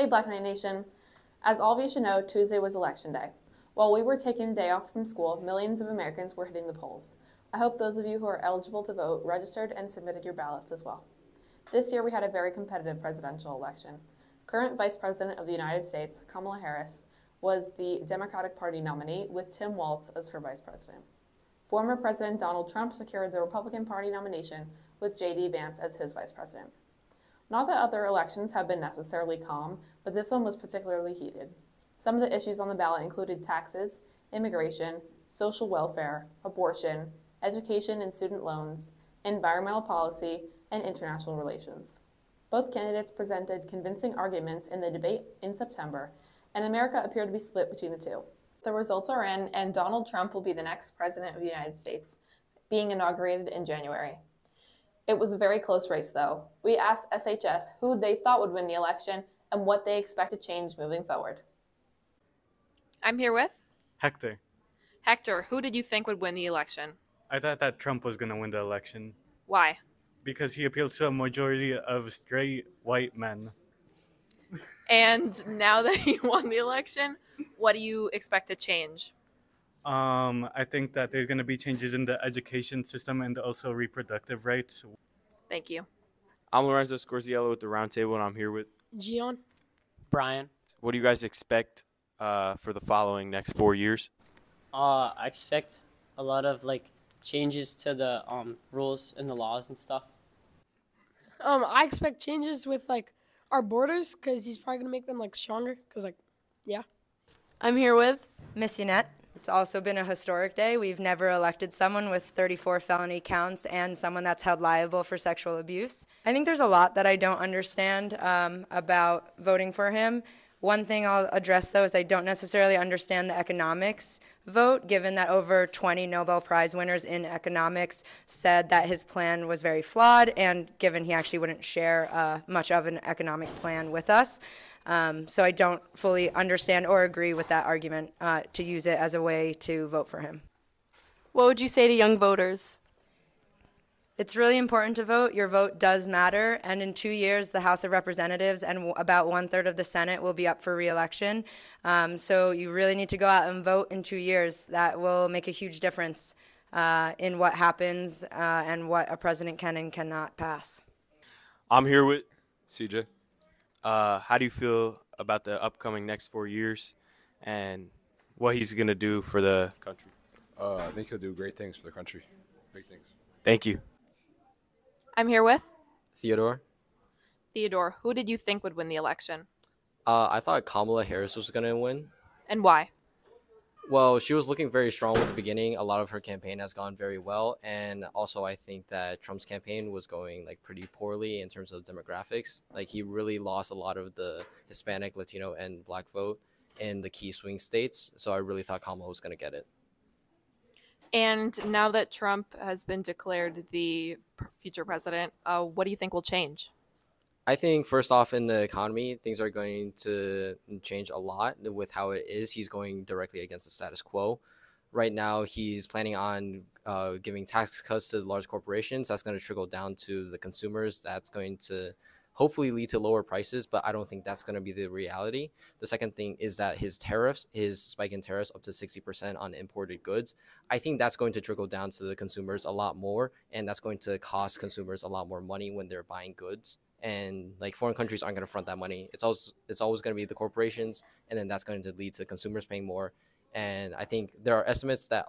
Black Knight Nation. As all of you should know, Tuesday was Election Day. While we were taking the day off from school, millions of Americans were hitting the polls. I hope those of you who are eligible to vote registered and submitted your ballots as well. This year we had a very competitive presidential election. Current Vice President of the United States, Kamala Harris, was the Democratic Party nominee with Tim Walz as her vice president. Former President Donald Trump secured the Republican Party nomination with J.D. Vance as his vice president. Not that other elections have been necessarily calm, but this one was particularly heated. Some of the issues on the ballot included taxes, immigration, social welfare, abortion, education and student loans, environmental policy, and international relations. Both candidates presented convincing arguments in the debate in September, and America appeared to be split between the two. The results are in, and Donald Trump will be the next president of the United States, being inaugurated in January. It was a very close race, though. We asked SHS who they thought would win the election and what they expect to change moving forward. I'm here with Hector. Hector. Who did you think would win the election? I thought that Trump was going to win the election Why? because he appealed to a majority of straight white men. And now that he won the election, what do you expect to change? I think that there's going to be changes in the education system and also reproductive rights. Thank you. I'm Lorenzo Scorziello with the Roundtable, and I'm here with Gian. Brian. What do you guys expect for the following next 4 years? I expect a lot of changes to the rules and the laws and stuff. I expect changes with our borders because he's probably gonna make them stronger. Yeah. I'm here with Miss Yannette. It's also been a historic day. We've never elected someone with 34 felony counts and someone that's held liable for sexual abuse. I think there's a lot that I don't understand about voting for him. One thing I'll address, though, is I don't necessarily understand the economics vote, given that over 20 Nobel Prize winners in economics said that his plan was very flawed, and given he actually wouldn't share much of an economic plan with us. So I don't fully understand or agree with that argument to use it as a way to vote for him. What would you say to young voters? It's really important to vote. Your vote does matter. And in 2 years, the House of Representatives and about 1/3 of the Senate will be up for re-election. So you really need to go out and vote in 2 years. That will make a huge difference in what happens and what a president can and cannot pass. I'm here with CJ. How do you feel about the upcoming next 4 years and what he's going to do for the country? I think he'll do great things for the country. Big things. Thank you. I'm here with Theodore. Theodore. Who did you think would win the election? I thought Kamala Harris was going to win. And why? Well, she was looking very strong at the beginning. A lot of her campaign has gone very well. And also I think that Trump's campaign was going pretty poorly in terms of demographics. He really lost a lot of the Hispanic, Latino, and Black vote in the key swing states. So I really thought Kamala was going to get it. And now that Trump has been declared the future president, what do you think will change? I think first off, in the economy, things are going to change a lot with how it is. He's going directly against the status quo. Right now, he's planning on giving tax cuts to the large corporations. That's going to trickle down to the consumers. That's going to hopefully lead to lower prices, but I don't think that's going to be the reality. The second thing is that his tariffs, his spike in tariffs up to 60% on imported goods, I think that's going to trickle down to the consumers a lot more, and that's going to cost consumers a lot more money when they're buying goods. And foreign countries aren't going to front that money. It's always going to be the corporations, and then that's going to lead to consumers paying more. And I think there are estimates that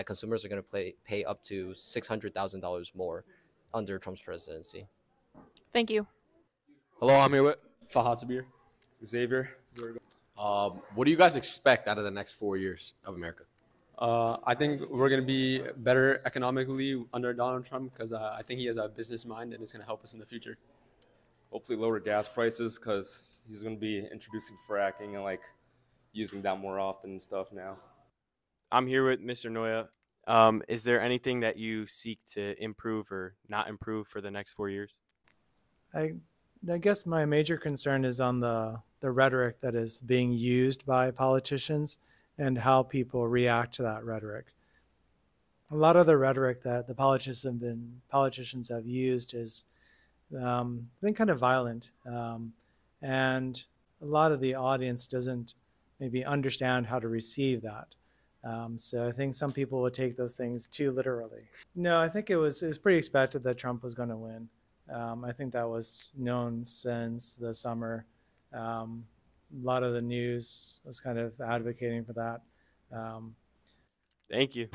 consumers are going to pay up to $600,000 more under Trump's presidency. Thank you. Hello, I'm here with Fahad Sabir. Xavier. What do you guys expect out of the next 4 years of America? I think we're going to be better economically under Donald Trump because I think he has a business mind and it's going to help us in the future. Hopefully lower gas prices because he's going to be introducing fracking and using that more often and stuff now. I'm here with Mr. Noya. Is there anything that you seek to improve or not improve for the next 4 years? I guess my major concern is on the rhetoric that is being used by politicians and how people react to that rhetoric. A lot of the rhetoric that the politicians have used is been kind of violent, and a lot of the audience doesn't maybe understand how to receive that. So I think some people would take those things too literally. No, I think it was pretty expected that Trump was going to win. I think that was known since the summer. A lot of the news was kind of advocating for that. Thank you.